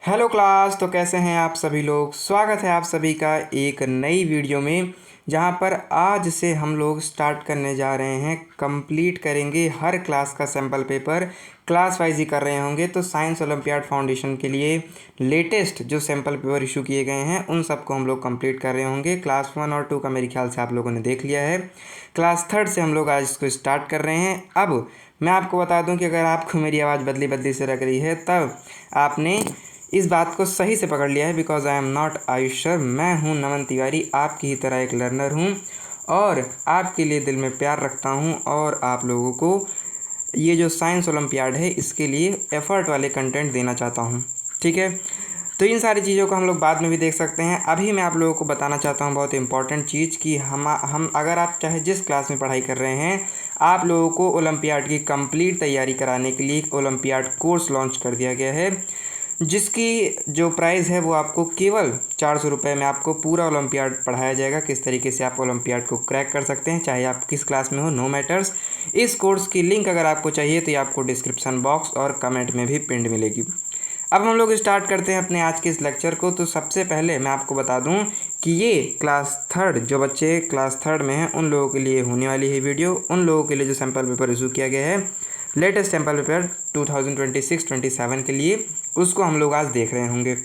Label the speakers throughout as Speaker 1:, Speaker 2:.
Speaker 1: Hello class. तो कैसे हैं आप सभी लोग। स्वागत है आप सभी का एक नई वीडियो में, जहां पर आज से हम लोग स्टार्ट करने जा रहे हैं। कंप्लीट करेंगे हर क्लास का सैम्पल पेपर, क्लास वाइज ही कर रहे होंगे। तो साइंस ओलंपियाड फाउंडेशन के लिए लेटेस्ट जो सैम्पल पेपर इशू किए गए हैं उन सबको हम लोग कंप्लीट कर रहे होंगे। क्लास 1 और 2 का मेरे ख्याल से आप लोगों ने देख लिया है। क्लास 3 से हम लोग आज इसको स्टार्ट कर रहे हैं। अब मैं आपको बता दूं कि अगर आपको मेरी आवाज़ बदली बदली से लग रही है तब आपने इस बात को सही से पकड़ लिया है, because I am not Ayush sir. मैं हूँ नमन तिवारी, आपकी ही तरह एक लर्नर हूँ और आपके लिए दिल में प्यार रखता हूँ और आप लोगों को ये जो साइंस ओलंपियाड है इसके लिए एफ़र्ट वाले कंटेंट देना चाहता हूँ। ठीक है, तो इन सारी चीज़ों को हम लोग बाद में भी देख सकते हैं। अभी मैं आप लोगों को बताना चाहता हूँ बहुत इंपॉर्टेंट चीज़ कि हम अगर आप चाहे जिस क्लास में पढ़ाई कर रहे हैं, आप लोगों को ओलंपियाड की कंप्लीट तैयारी कराने के लिए एक ओलंपियाड कोर्स लॉन्च कर दिया गया है, जिसकी जो प्राइस है वो आपको केवल 400 रुपये में आपको पूरा ओलंपियाड पढ़ाया जाएगा। किस तरीके से आप ओलंपियाड को क्रैक कर सकते हैं, चाहे आप किस क्लास में हो, नो मैटर्स। इस कोर्स की लिंक अगर आपको चाहिए तो ये आपको डिस्क्रिप्शन बॉक्स और कमेंट में भी पिंड मिलेगी। अब हम लोग स्टार्ट करते हैं अपने आज के इस लेक्चर को। तो सबसे पहले मैं आपको बता दूं कि ये क्लास 3 जो बच्चे क्लास 3 में हैं उन लोगों के लिए होने वाली है वीडियो। उन लोगों के लिए जो सैम्पल पेपर इशू किया गया है, लेटेस्ट सैम्पल पेपर 2026-27 के लिए, उसको हम लोग आज देख रहे होंगे।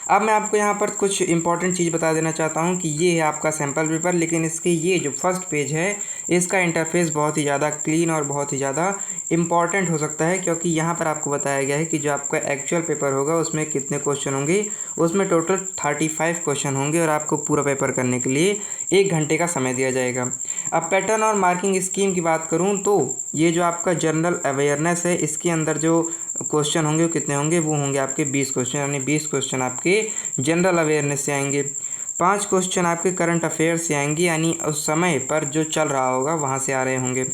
Speaker 1: अब मैं आपको यहाँ पर कुछ इंपॉर्टेंट चीज़ बता देना चाहता हूँ कि ये है आपका सैम्पल पेपर, लेकिन इसके ये जो फर्स्ट पेज है इसका इंटरफेस बहुत ही ज़्यादा क्लीन और बहुत ही ज़्यादा इम्पॉर्टेंट हो सकता है, क्योंकि यहाँ पर आपको बताया गया है कि जो आपका एक्चुअल पेपर होगा उसमें कितने क्वेश्चन होंगे। उसमें टोटल 35 क्वेश्चन होंगे और आपको पूरा पेपर करने के लिए 1 घंटे का समय दिया जाएगा। अब पैटर्न और मार्किंग स्कीम की बात करूँ तो ये जो आपका जनरल अवेयरनेस है, इसके अंदर जो क्वेश्चन होंगे वो कितने होंगे, वो होंगे आपके 20 क्वेश्चन, यानी 20 क्वेश्चन आपके जनरल अवेयरनेस से आएंगे। 5 क्वेश्चन आपके करंट अफेयर्स से आएंगे, यानी उस समय पर जो चल रहा होगा वहाँ से आ रहे होंगे।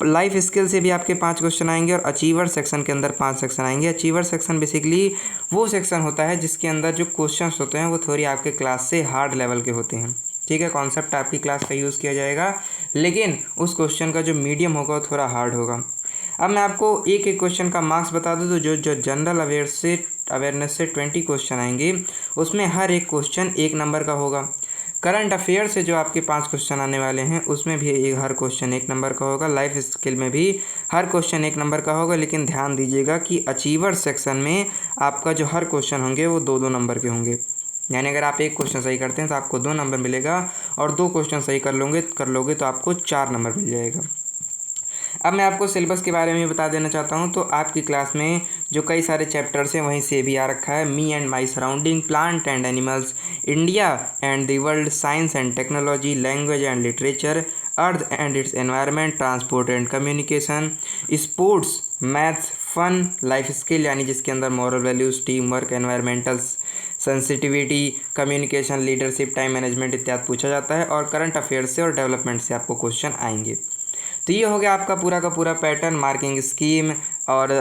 Speaker 1: लाइफ स्किल से भी आपके 5 क्वेश्चन आएंगे और अचीवर सेक्शन के अंदर 5 सेक्शन आएंगे। अचीवर सेक्शन बेसिकली वो सेक्शन होता है जिसके अंदर जो क्वेश्चंस होते हैं वो थोड़ी आपके क्लास से हार्ड लेवल के होते हैं। ठीक है, कॉन्सेप्ट आपकी क्लास का यूज़ किया जाएगा, लेकिन उस क्वेश्चन का जो मीडियम होगा वो थोड़ा हार्ड होगा। अब मैं आपको एक एक क्वेश्चन का मार्क्स बता दूं तो जो जनरल अवेयरनेस से 20 क्वेश्चन आएंगे, उसमें हर एक क्वेश्चन 1 नंबर का होगा। करंट अफेयर से जो आपके 5 क्वेश्चन आने वाले हैं उसमें भी हर क्वेश्चन 1 नंबर का होगा। लाइफ स्किल में भी हर क्वेश्चन 1 नंबर का होगा, लेकिन ध्यान दीजिएगा कि अचीवर सेक्शन में आपका जो हर क्वेश्चन होंगे वो 2-2 नंबर के होंगे। यानी अगर आप एक क्वेश्चन सही करते हैं तो आपको 2 नंबर मिलेगा और 2 क्वेश्चन सही कर लोगे तो आपको 4 नंबर मिल जाएगा। अब मैं आपको सिलेबस के बारे में बता देना चाहता हूं। तो आपकी क्लास में जो कई सारे चैप्टर्स हैं वहीं से भी आ रखा है। Me and my surrounding, plant and animals, India and the world, science and technology, language and literature, earth and its environment, transport and communication, sports, maths, fun, life skill यानी जिसके अंदर moral values, team work, environmental sensitivity, communication, leadership, time management इत्यादि पूछा जाता है। और current affairs से और डेवलपमेंट से आपको क्वेश्चन आएंगे। तो ये हो गया आपका पूरा का पूरा पैटर्न, मार्किंग स्कीम और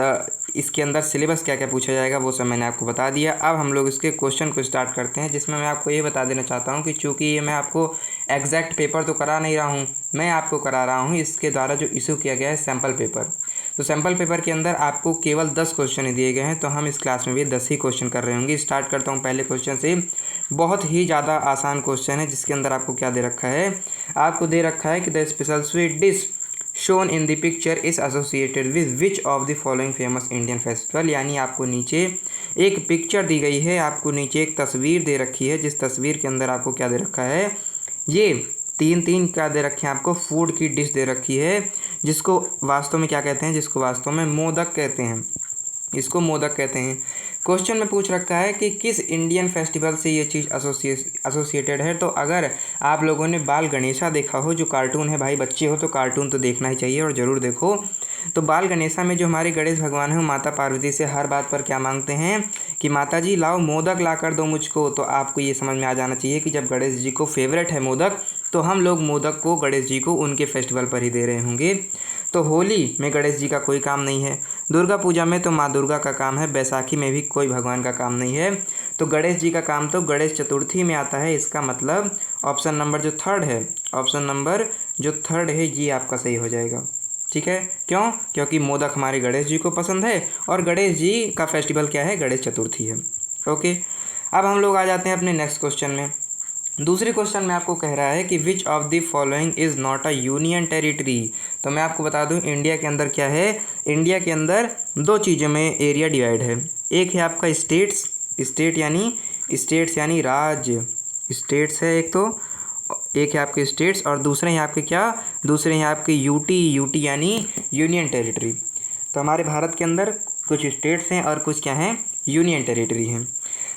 Speaker 1: इसके अंदर सिलेबस क्या क्या पूछा जाएगा वो सब मैंने आपको बता दिया। अब हम लोग इसके क्वेश्चन को स्टार्ट करते हैं, जिसमें मैं आपको ये बता देना चाहता हूँ कि चूँकि ये मैं आपको एग्जैक्ट पेपर तो करा नहीं रहा हूँ, मैं आपको करा रहा हूँ इसके द्वारा जो इशू किया गया है सैम्पल पेपर। तो सैम्पल पेपर के अंदर आपको केवल 10 क्वेश्चन ही दिए गए हैं, तो हम इस क्लास में भी 10 ही क्वेश्चन कर रहे होंगे। स्टार्ट करता हूँ पहले क्वेश्चन से। बहुत ही ज़्यादा आसान क्वेश्चन है, जिसके अंदर आपको क्या दे रखा है, आपको दे रखा है कि the special sweet dish shown in the picture is associated with which of the following famous Indian festival। यानी आपको नीचे एक पिक्चर दी गई है, आपको नीचे एक तस्वीर दे रखी है, जिस तस्वीर के अंदर आपको क्या दे रखा है, ये तीन क्या दे रखे हैं, आपको फूड की डिश दे रखी है, जिसको वास्तव में क्या कहते हैं, जिसको वास्तव में मोदक कहते हैं, इसको मोदक कहते हैं। क्वेश्चन में पूछ रखा है कि किस इंडियन फेस्टिवल से ये चीज़ एसोसिएटेड है। तो अगर आप लोगों ने बाल गणेशा देखा हो, जो कार्टून है, भाई बच्चे हो तो कार्टून तो देखना ही चाहिए और ज़रूर देखो। तो बाल गणेशा में जो हमारे गणेश भगवान हैं वो माता पार्वती से हर बात पर क्या मांगते हैं कि माता जी लाओ मोदक ला कर दो मुझको। तो आपको ये समझ में आ जाना चाहिए कि जब गणेश जी को फेवरेट है मोदक, तो हम लोग मोदक को गणेश जी को उनके फेस्टिवल पर ही दे रहे होंगे। तो होली में गणेश जी का कोई काम नहीं है, दुर्गा पूजा में तो माँ दुर्गा का काम है, बैसाखी में भी कोई भगवान का काम नहीं है। तो गणेश जी का काम तो गणेश चतुर्थी में आता है। इसका मतलब ऑप्शन नंबर जो थर्ड है, ऑप्शन नंबर जो थर्ड है ये आपका सही हो जाएगा। ठीक है, क्यों? क्योंकि मोदक हमारे गणेश जी को पसंद है और गणेश जी का फेस्टिवल क्या है? गणेश चतुर्थी है। ओके, अब हम लोग आ जाते हैं अपने नेक्स्ट क्वेश्चन में। दूसरे क्वेश्चन में आपको कह रहा है कि which of the following is not a union territory. तो मैं आपको बता दूं इंडिया के अंदर क्या है, इंडिया के अंदर दो चीज़ों में एरिया डिवाइड है। एक है आपका स्टेट्स, स्टेट्स यानी राज्य, स्टेट्स है एक, तो एक है आपके स्टेट्स और दूसरे हैं आपके क्या, दूसरे हैं आपके यूटी यानी यूनियन टेरिटरी। तो हमारे भारत के अंदर कुछ स्टेट्स हैं और कुछ क्या हैं, यूनियन टेरिटरी हैं।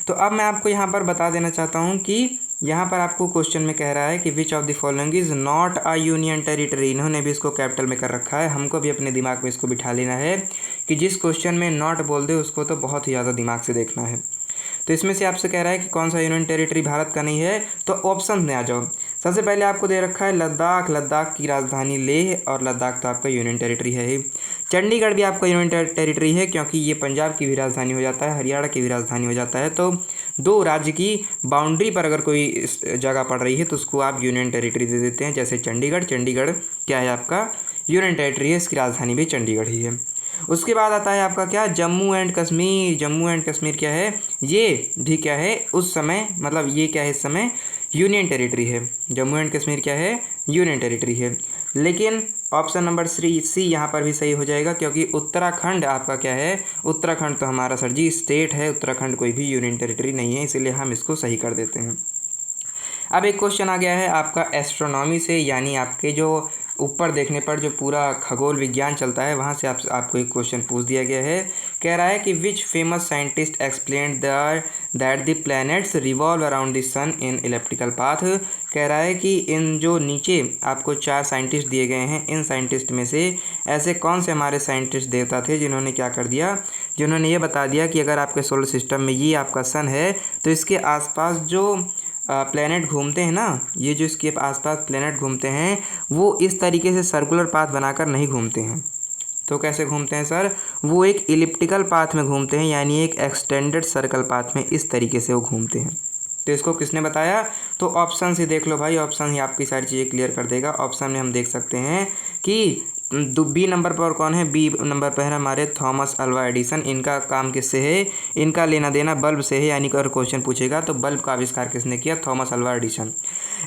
Speaker 1: तो अब मैं आपको यहाँ पर बता देना चाहता हूँ कि यहाँ पर आपको क्वेश्चन में कह रहा है कि which of the following is not a union territory. इन्होंने भी इसको कैपिटल में कर रखा है, हमको भी अपने दिमाग में इसको बिठा लेना है कि जिस क्वेश्चन में नॉट बोल दे उसको तो बहुत ही ज़्यादा दिमाग से देखना है। तो इसमें से आपसे कह रहा है कि कौन सा यूनियन टेरिटरी भारत का नहीं है, तो ऑप्शन में आ जाओ। सबसे पहले आपको दे रखा है लद्दाख, लद्दाख की राजधानी लेह और लद्दाख तो आपका यूनियन टेरिटरी है ही। चंडीगढ़ भी आपका यूनियन टेरिटरी है क्योंकि ये पंजाब की भी राजधानी हो जाता है, हरियाणा की भी राजधानी हो जाता है। तो दो राज्य की बाउंड्री पर अगर कोई जगह पड़ रही है तो उसको आप यूनियन टेरिटरी दे देते हैं। जैसे चंडीगढ़ क्या है आपका यूनियन टेरिटरी है, इसकी राजधानी भी चंडीगढ़ ही है। उसके बाद आता है आपका क्या, जम्मू एंड कश्मीर। जम्मू एंड कश्मीर क्या है, ये भी क्या है उस समय, मतलब ये क्या है इस समय यूनियन टेरिटरी है। जम्मू एंड कश्मीर क्या है, यूनियन टेरिटरी है। लेकिन ऑप्शन नंबर सी यहाँ पर भी सही हो जाएगा क्योंकि उत्तराखंड आपका क्या है, उत्तराखंड तो हमारा सर जी स्टेट है, उत्तराखंड कोई भी यूनियन टेरिटरी नहीं है, इसीलिए हम इसको सही कर देते हैं। अब एक क्वेश्चन आ गया है आपका एस्ट्रोनॉमी से, यानी आपके जो ऊपर देखने पर जो पूरा खगोल विज्ञान चलता है वहाँ से आपको एक क्वेश्चन पूछ दिया गया है। कह रहा है कि which famous scientist explained that the planets revolve around the sun in elliptical path. कह रहा है कि इन जो नीचे आपको 4 साइंटिस्ट दिए गए हैं, इन साइंटिस्ट में से ऐसे कौन से हमारे साइंटिस्ट देवता थे जिन्होंने क्या कर दिया, जिन्होंने ये बता दिया कि अगर आपके सोलर सिस्टम में ये आपका सन है तो इसके आसपास जो प्लैनेट घूमते हैं ना, ये जो इसके आसपास प्लैनेट घूमते हैं वो इस तरीके से सर्कुलर पाथ बनाकर नहीं घूमते हैं। तो कैसे घूमते हैं सर, वो एक इलिप्टिकल पाथ में घूमते हैं, यानी एक एक्सटेंडेड सर्कल पाथ में, इस तरीके से वो घूमते हैं। तो इसको किसने बताया, तो ऑप्शन से देख लो भाई, ऑप्शन ही आपकी सारी चीज़ें क्लियर कर देगा। ऑप्शन में हम देख सकते हैं कि बी नंबर पर कौन है, बी नंबर पर है हमारे थॉमस अल्वा एडिसन। इनका काम किससे है, इनका लेना देना बल्ब से है, यानी कि अगर क्वेश्चन पूछेगा तो बल्ब का आविष्कार किसने किया, Thomas Alva Edison.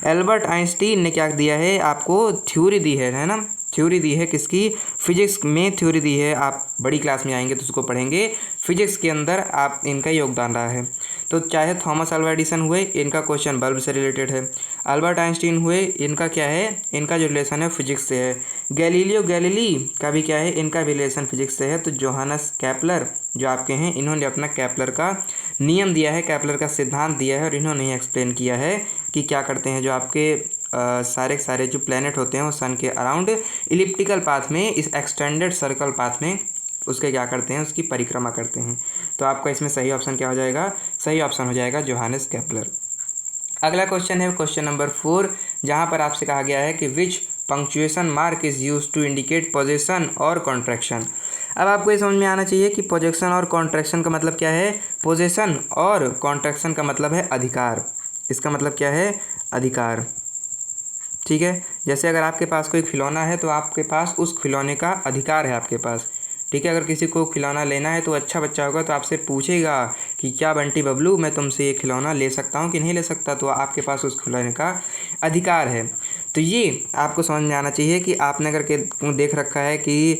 Speaker 1: Albert Einstein ने क्या दिया है आपको, थ्योरी दी है ना, थ्योरी दी है किसकी, फिजिक्स में थ्योरी दी है। आप बड़ी क्लास में आएंगे तो उसको पढ़ेंगे, फिजिक्स के अंदर आप इनका योगदान रहा है। तो चाहे थॉमस अल्वा एडिसन हुए, इनका क्वेश्चन बल्ब से रिलेटेड है। अल्बर्ट आइंस्टीन हुए, इनका क्या है, इनका जो रिलेशन है फिजिक्स से है। गैलीलियो गैलीली का भी क्या है, इनका भी रिलेशन फिजिक्स से है। तो जोहानस केपलर जो आपके हैं, इन्होंने अपना केपलर का नियम दिया है, केपलर का सिद्धांत दिया है और इन्होंने एक्सप्लेन किया है कि क्या करते हैं जो आपके सारे जो प्लैनेट होते हैं वो सन के अराउंड इलिप्टिकल पाथ में, इस एक्सटेंडेड सर्कल पाथ में उसके क्या करते हैं, उसकी परिक्रमा करते हैं। तो आपका इसमें सही ऑप्शन क्या हो जाएगा, सही ऑप्शन हो जाएगा जोहानस केपलर। अगला क्वेश्चन है क्वेश्चन नंबर 4, जहाँ पर आपसे कहा गया है कि which punctuation mark is use to indicate position और कॉन्ट्रैक्शन। अब आपको ये समझ में आना चाहिए कि पोजीशन और कॉन्ट्रैक्शन का मतलब क्या है। पोजीशन और कॉन्ट्रैक्शन का मतलब है अधिकार, इसका मतलब क्या है, अधिकार। ठीक है, जैसे अगर आपके पास कोई खिलौना है तो आपके पास उस खिलौने का अधिकार है आपके पास। ठीक है, अगर किसी को खिलौना लेना है तो अच्छा बच्चा होगा तो आपसे पूछेगा कि क्या बंटी बबलू मैं तुमसे ये खिलौना ले सकता हूँ कि नहीं ले सकता, तो आपके पास उस खिलौने का अधिकार है। तो ये आपको समझ में आना चाहिए कि आपने अगर के देख रखा है कि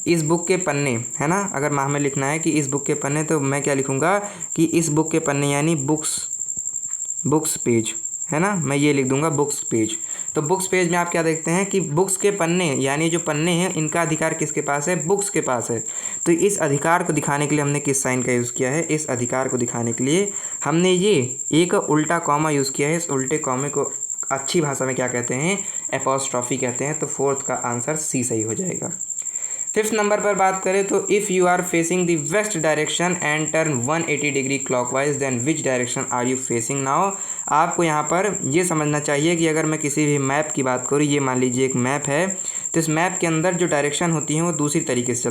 Speaker 1: इस बुक के पन्ने है ना, अगर हमें लिखना है कि इस बुक के पन्ने, तो मैं क्या लिखूँगा कि इस बुक के पन्ने यानी बुक्स पेज है ना, मैं ये लिख दूंगा बुक्स पेज। तो बुक्स पेज में आप क्या देखते हैं कि बुक्स के पन्ने यानी जो पन्ने हैं इनका अधिकार किसके पास है, बुक्स के पास है। तो इस अधिकार को दिखाने के लिए हमने किस साइन का यूज़ किया है, इस अधिकार को दिखाने के लिए हमने ये एक उल्टा कॉमा यूज़ किया है। इस उल्टे कॉमे को अच्छी भाषा में क्या कहते हैं, एपोस्ट्रॉफी कहते हैं। तो फोर्थ का आंसर सी सही हो जाएगा। 5th नंबर पर बात करें तो if you are facing the west direction and turn 180 degree clockwise then which direction are you facing now. आपको यहाँ पर ये समझना चाहिए कि अगर मैं किसी भी मैप की बात करूँ, ये मान लीजिए एक मैप है, तो इस मैप के अंदर जो डायरेक्शन होती हैं वो दूसरी तरीके से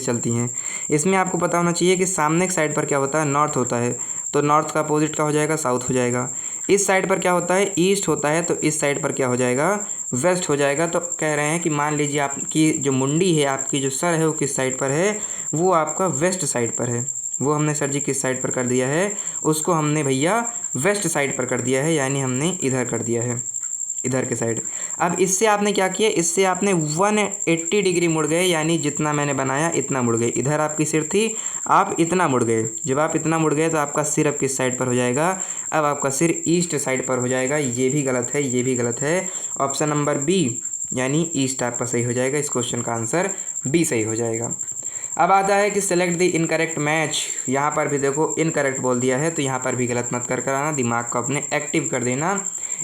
Speaker 1: चलती हैं, इसमें आपको पता होना चाहिए कि सामने की साइड पर क्या होता है, नॉर्थ होता है, तो नॉर्थ का अपोजिट क्या हो जाएगा, साउथ हो जाएगा। इस साइड पर क्या होता है, ईस्ट होता है, तो इस साइड पर क्या हो जाएगा, वेस्ट हो जाएगा। तो कह रहे हैं कि मान लीजिए आपकी जो मुंडी है, आपकी जो सर है वो किस साइड पर है, वो आपका वेस्ट साइड पर है। वो हमने सर जी किस साइड पर कर दिया है, उसको हमने भैया वेस्ट साइड पर कर दिया है, यानी हमने इधर कर दिया है, इधर के साइड। अब इससे आपने क्या किया, इससे आपने 180 डिग्री मुड़ गए, यानी जितना मैंने बनाया इतना मुड़ गए। इधर आपकी सिर थी, आप इतना मुड़ गए। जब आप इतना मुड़ गए तो आपका सिर अब किस साइड पर हो जाएगा, अब आपका सिर ईस्ट साइड पर हो जाएगा। ये भी गलत है, ये भी गलत है। ऑप्शन नंबर बी यानी ईस्ट आपका सही हो जाएगा। इस क्वेश्चन का आंसर बी सही हो जाएगा। अब आता है कि सेलेक्ट द इनकरेक्ट मैच। यहाँ पर भी देखो इनकरेक्ट बोल दिया है, तो यहाँ पर भी गलत मत कर कराना, दिमाग को अपने एक्टिव कर देना।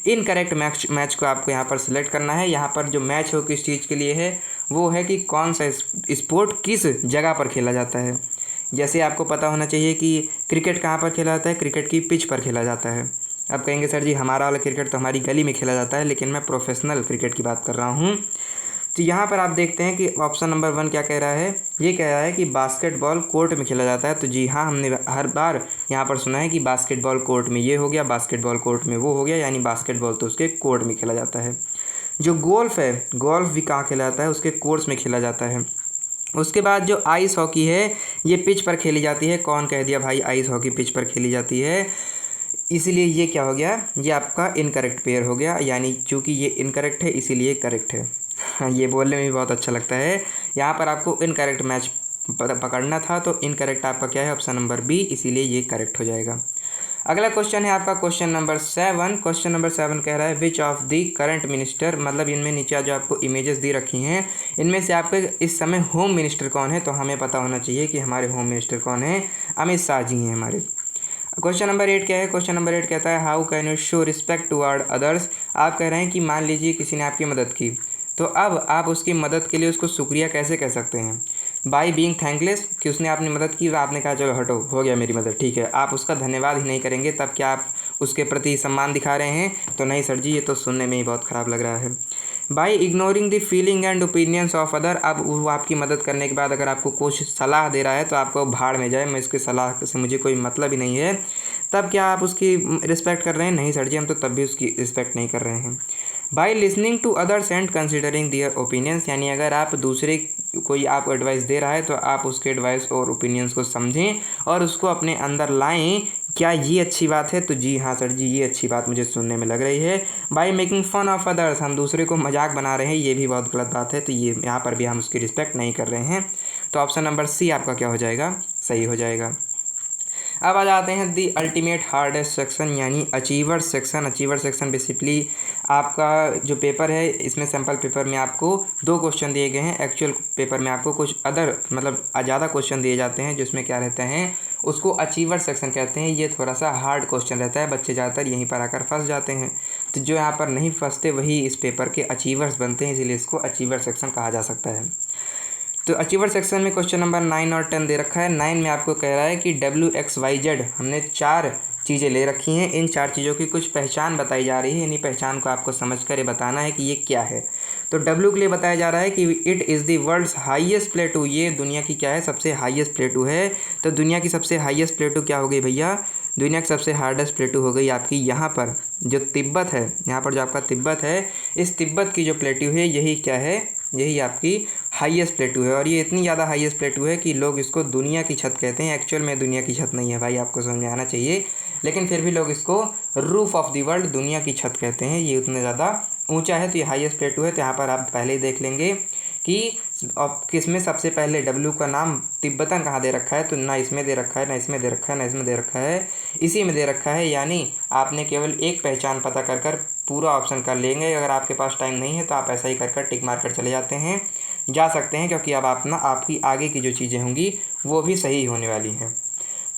Speaker 1: इनकरेक्ट मैच को आपको यहाँ पर सिलेक्ट करना है। यहाँ पर जो मैच हो किस चीज़ के लिए है, वो है कि कौन सा स्पोर्ट किस जगह पर खेला जाता है। जैसे आपको पता होना चाहिए कि क्रिकेट कहाँ पर खेला जाता है, क्रिकेट की पिच पर खेला जाता है। अब कहेंगे सर जी हमारा वाला क्रिकेट तो हमारी गली में खेला जाता है, लेकिन मैं प्रोफेशनल क्रिकेट की बात कर रहा हूँ। तो यहाँ पर आप देखते हैं कि ऑप्शन नंबर 1 क्या कह रहा है, ये कह रहा है कि बास्केटबॉल कोर्ट में खेला जाता है। तो जी हाँ, हमने हर बार यहाँ पर सुना है कि बास्केटबॉल कोर्ट में ये हो गया, बास्केटबॉल कोर्ट में वो हो गया, यानी बास्केटबॉल तो उसके कोर्ट में खेला जाता है। जो गोल्फ है, गोल्फ भी कहाँ खेला जाता है, उसके कोर्ट्स में खेला जाता है। उसके बाद जो आइस हॉकी है, ये पिच पर खेली जाती है। कौन कह दिया भाई आइस हॉकी पिच पर खेली जाती है, इसीलिए ये क्या हो गया, ये आपका इनकरेक्ट पेयर हो गया। यानी चूँकि ये इनकरेक्ट है इसीलिए करेक्ट है। हाँ, ये बोलने में भी बहुत अच्छा लगता है। यहाँ पर आपको इनकरेक्ट मैच पकड़ना था, तो इनकरेक्ट आपका क्या है, ऑप्शन नंबर बी, इसीलिए ये करेक्ट हो जाएगा। अगला क्वेश्चन है आपका क्वेश्चन नंबर 7। क्वेश्चन नंबर 7 कह रहा है which of the current minister, मतलब इनमें नीचे जो आपको इमेजेस दी रखी हैं, इनमें से आपके इस समय होम मिनिस्टर कौन है। तो हमें पता होना चाहिए कि हमारे होम मिनिस्टर कौन है, अमित शाह जी हैं हमारे। क्वेश्चन नंबर 8 क्या है, क्वेश्चन नंबर 8 कहता है how can you show respect toward others. आप कह रहे हैं कि मान लीजिए किसी ने आपकी मदद की, तो अब आप उसकी मदद के लिए उसको शुक्रिया कैसे कह सकते हैं, बाई बीइंग थैंकलेस, कि उसने आपने मदद की, आपने कहा चलो हटो हो गया मेरी मदद, ठीक है, आप उसका धन्यवाद ही नहीं करेंगे, तब क्या आप उसके प्रति सम्मान दिखा रहे हैं। तो नहीं सर जी, ये तो सुनने में ही बहुत ख़राब लग रहा है। By ignoring the feeling and opinions of other, अब वो आपकी मदद करने के बाद अगर आपको कुछ सलाह दे रहा है तो आपको भाड़ में जाए, मैं इसकी सलाह से मुझे कोई मतलब ही नहीं है, तब क्या आप उसकी रिस्पेक्ट कर रहे हैं। नहीं सर जी, हम तो तब भी उसकी रिस्पेक्ट नहीं कर रहे हैं। By listening to others and considering their opinions, यानी अगर आप दूसरे कोई आपको एडवाइस दे रहा है तो आप उसके एडवाइस और ओपिनियंस को समझें और उसको अपने अंदर लाएं। क्या ये अच्छी बात है, तो जी हाँ सर जी, ये अच्छी बात मुझे सुनने में लग रही है। By making fun of others, हम दूसरे को मजाक बना रहे हैं, ये भी बहुत गलत बात है, तो ये यहाँ पर भी हम उसकी रिस्पेक्ट नहीं कर रहे हैं। तो ऑप्शन नंबर सी आपका क्या हो जाएगा, सही हो जाएगा। अब आ जाते हैं दी अल्टीमेट हार्डेस्ट सेक्शन, यानी achiever section. Achiever section basically आपका जो पेपर है, इसमें सैम्पल पेपर में आपको 2 क्वेश्चन दिए गए हैं, एक्चुअल पेपर में आपको कुछ अदर मतलब ज़्यादा क्वेश्चन दिए जाते हैं, जिसमें क्या रहते हैं, उसको अचीवर सेक्शन कहते हैं। ये थोड़ा सा हार्ड क्वेश्चन रहता है, बच्चे ज़्यादातर यहीं पर आकर फंस जाते हैं। तो जो यहाँ पर नहीं फंसते वही इस पेपर के अचीवर्स बनते हैं, इसीलिए इसको अचीवर सेक्शन कहा जा सकता है। तो अचीवर सेक्शन में क्वेश्चन नंबर 9 और 10 दे रखा है। 9 में आपको कह रहा है कि WXYZ, हमने 4 चीज़ें ले रखी हैं, इन 4 चीज़ों की कुछ पहचान बताई जा रही है, इन्हीं पहचान को आपको समझ कर ये बताना है कि ये क्या है। तो W के लिए बताया जा रहा है कि it is the world's highest plateau, ये दुनिया की क्या है, सबसे हाईएस्ट प्लेटू है। तो दुनिया की सबसे हाईएस्ट प्लेटू क्या हो गई भैया, दुनिया की सबसे हार्डेस्ट प्लेटू हो गई आपकी यहाँ पर जो तिब्बत है। यहाँ पर जो आपका तिब्बत है, इस तिब्बत की जो प्लेटू है यही क्या है, यही आपकी हाईएस्ट प्लेटू है। और ये इतनी ज़्यादा हाईएस्ट प्लेटू है कि लोग इसको दुनिया की छत कहते हैं। एक्चुअल में दुनिया की छत नहीं है भाई, आपको समझ में आना चाहिए, लेकिन फिर भी लोग इसको रूफ ऑफ द वर्ल्ड, दुनिया की छत कहते हैं। ये उतना ज़्यादा ऊंचा है, तो ये हाईएस्ट प्लेटू है। तो यहाँ पर आप पहले ही देख लेंगे कि किसमें सबसे पहले W का नाम तिब्बतन कहाँ दे रखा है, तो ना इसमें दे रखा है, ना इसमें दे रखा है, ना इसमें दे रखा है, इसी में दे रखा है। यानी आपने केवल एक पहचान पता कर कर पूरा ऑप्शन कर लेंगे। अगर आपके पास टाइम नहीं है तो आप ऐसा ही कर टिक मार कर चले जा सकते हैं, क्योंकि अब आप ना आपकी आगे की जो चीज़ें होंगी वो भी सही होने वाली हैं।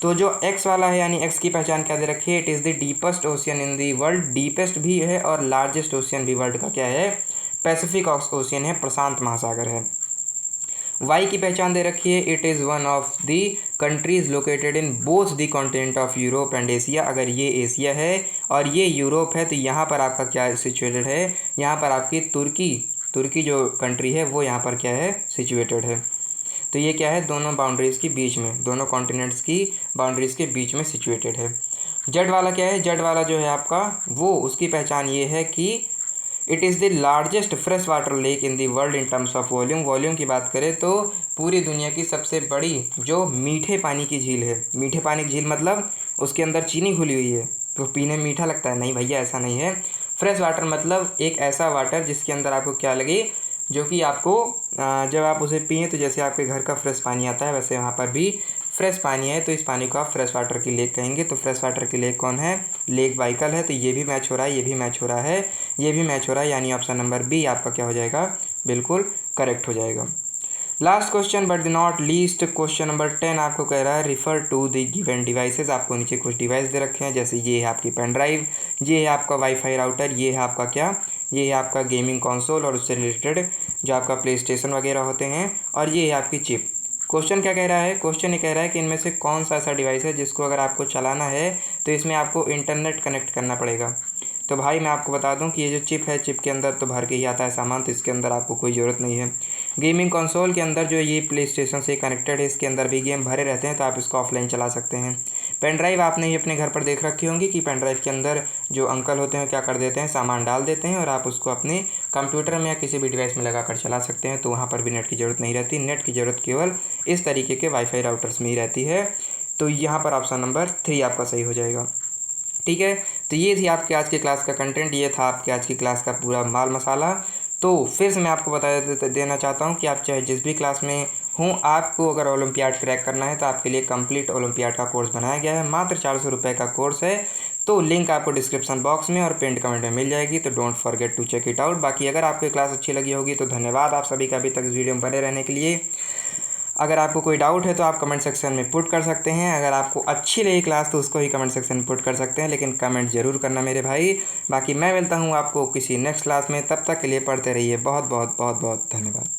Speaker 1: तो जो एक्स वाला है, यानी एक्स की पहचान क्या दे रखी है, it is the deepest ocean in the world, deepest भी है और लार्जेस्ट ओशियन भी वर्ल्ड का क्या है, पैसिफिक ओशियन है, प्रशांत महासागर है। वाई की पहचान दे रखी है, it is one of the countries located in both the continent of Europe and Asia. अगर ये एशिया है और ये यूरोप है, तो यहाँ पर आपका क्या सिचुएटेड है, यहाँ पर आपकी तुर्की जो कंट्री है वो यहाँ पर क्या है, सिचुएटेड है। तो ये क्या है, दोनों बाउंड्रीज़ की बीच में, दोनों कॉन्टिनेंट्स की बाउंड्रीज़ के बीच में सिचुएटेड है। जेड वाला क्या है, जेड वाला जो है आपका वो, उसकी पहचान ये है कि it is the largest fresh water lake in the world in terms of volume. Volume की बात करें तो पूरी दुनिया की सबसे बड़ी जो मीठे पानी की झील है। मीठे पानी की झील मतलब उसके अंदर चीनी घुली हुई है तो पीने में मीठा लगता है? नहीं भैया, ऐसा नहीं है। फ्रेश वाटर मतलब एक ऐसा वाटर जिसके अंदर आपको क्या लगे, जो कि आपको जब आप उसे पिए तो जैसे आपके घर का फ्रेश पानी आता है वैसे वहाँ पर भी फ्रेश पानी है, तो इस पानी को आप फ्रेश वाटर की लेक कहेंगे। तो फ्रेश वाटर की लेक कौन है? लेक बाइकल है। तो ये भी मैच हो रहा है, ये भी मैच हो रहा है, ये भी मैच हो रहा है, यानी ऑप्शन नंबर बी आपका क्या हो जाएगा? बिल्कुल करेक्ट हो जाएगा। Last question but not least, question number 10 आपको कह रहा है refer to the given devices. आपको नीचे कुछ डिवाइस दे रखे हैं, जैसे ये है आपकी पेन ड्राइव, ये है आपका वाईफाई राउटर, ये है आपका क्या, ये है आपका गेमिंग कंसोल और उससे रिलेटेड जो आपका प्ले स्टेशन वगैरह होते हैं, और ये है आपकी चिप। क्वेश्चन क्या कह रहा है? क्वेश्चन ये कह रहा है कि इनमें से कौन सा ऐसा डिवाइस है जिसको अगर आपको चलाना है तो इसमें आपको इंटरनेट कनेक्ट करना पड़ेगा। तो भाई मैं आपको बता दूं कि ये जो चिप है, चिप के अंदर तो भर के ही आता है सामान, तो इसके अंदर आपको कोई ज़रूरत नहीं है। गेमिंग कंसोल के अंदर जो ये प्ले स्टेशन से कनेक्टेड है, इसके अंदर भी गेम भरे रहते हैं, तो आप इसको ऑफलाइन चला सकते हैं। पेन ड्राइव आपने ही अपने घर पर देख रखी होंगी कि पेन ड्राइव के अंदर जो अंकल होते हैं क्या कर देते हैं, सामान डाल देते हैं और आप उसको अपने कंप्यूटर में या किसी भी डिवाइस में लगा कर चला सकते हैं। तो वहाँ पर भी नेट की ज़रूरत नहीं रहती। नेट की ज़रूरत केवल इस तरीके के वाईफाई राउटर्स में ही रहती है। तो यहाँ पर ऑप्शन नंबर 3 आपका सही हो जाएगा। ठीक है, तो ये थी आपके आज की क्लास का कंटेंट, ये था आपके आज की क्लास का पूरा माल मसाला। तो फिर से मैं आपको बता देना चाहता हूँ कि आप चाहे जिस भी क्लास में हूँ, आपको अगर ओलंपियाड क्रैक करना है तो आपके लिए कंप्लीट ओलंपियाड का कोर्स बनाया गया है। मात्र 400 रुपये का कोर्स है। तो लिंक आपको डिस्क्रिप्शन बॉक्स में और पिंड कमेंट में मिल जाएगी, तो don't forget to check it out. बाकी अगर आपको क्लास अच्छी लगी होगी तो धन्यवाद आप सभी का अभी तक इस वीडियो में बने रहने के लिए। अगर आपको कोई डाउट है तो आप कमेंट सेक्शन में पुट कर सकते हैं। अगर आपको अच्छी लगी क्लास तो उसको ही कमेंट सेक्शन में पुट कर सकते हैं, लेकिन कमेंट ज़रूर करना मेरे भाई। बाकी मैं मिलता हूँ आपको किसी नेक्स्ट क्लास में, तब तक के लिए पढ़ते रहिए। बहुत बहुत बहुत बहुत धन्यवाद।